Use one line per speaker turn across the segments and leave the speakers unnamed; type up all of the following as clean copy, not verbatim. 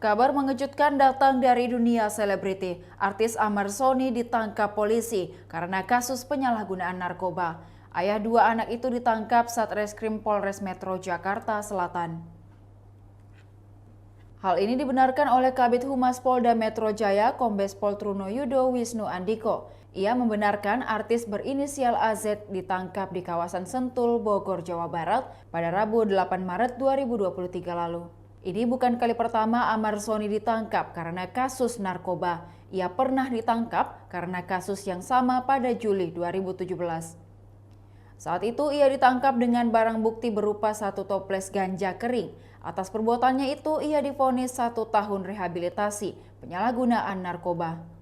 Kabar mengejutkan datang dari dunia selebriti. Artis Ahmad Sony ditangkap polisi karena kasus penyalahgunaan narkoba. Ayah dua anak itu ditangkap Satreskrim Polres Metro Jakarta Selatan. Hal ini dibenarkan oleh Kabid Humas Polda Metro Jaya, Kombes Pol Truno Yudo Wisnu Andiko. Ia membenarkan artis berinisial AZ ditangkap di kawasan Sentul, Bogor, Jawa Barat pada Rabu 8 Maret 2023 lalu. Ini bukan kali pertama Ahmad Sony ditangkap karena kasus narkoba. Ia pernah ditangkap karena kasus yang sama pada Juli 2017. Saat itu ia ditangkap dengan barang bukti berupa 1 toples ganja kering. Atas perbuatannya itu ia divonis 1 tahun rehabilitasi penyalahgunaan narkoba.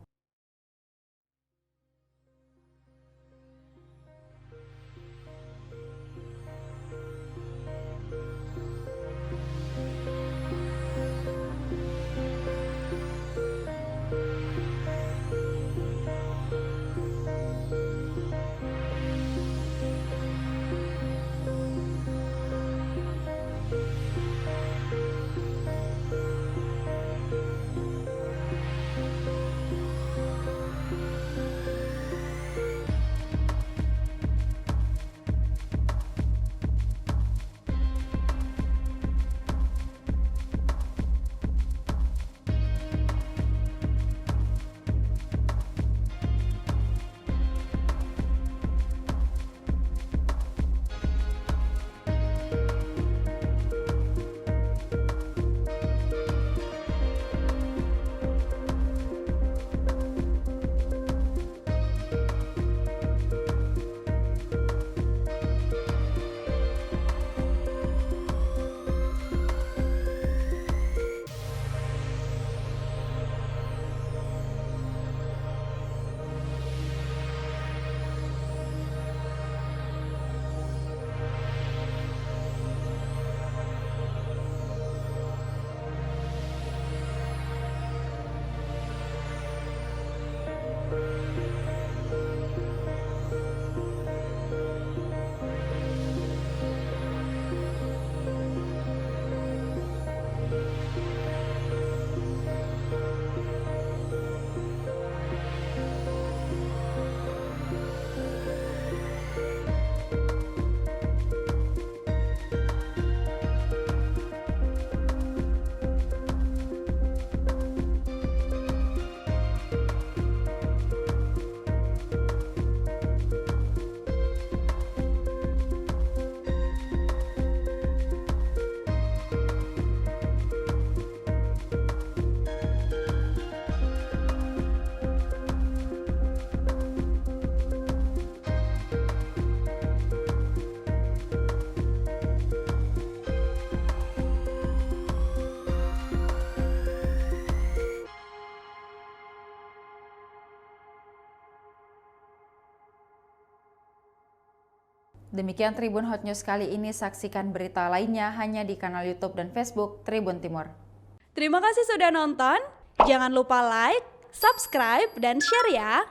Demikian Tribun Hot News kali ini, saksikan berita lainnya hanya di kanal YouTube dan Facebook Tribun Timur.
Terima kasih sudah nonton, jangan lupa like, subscribe, dan share ya!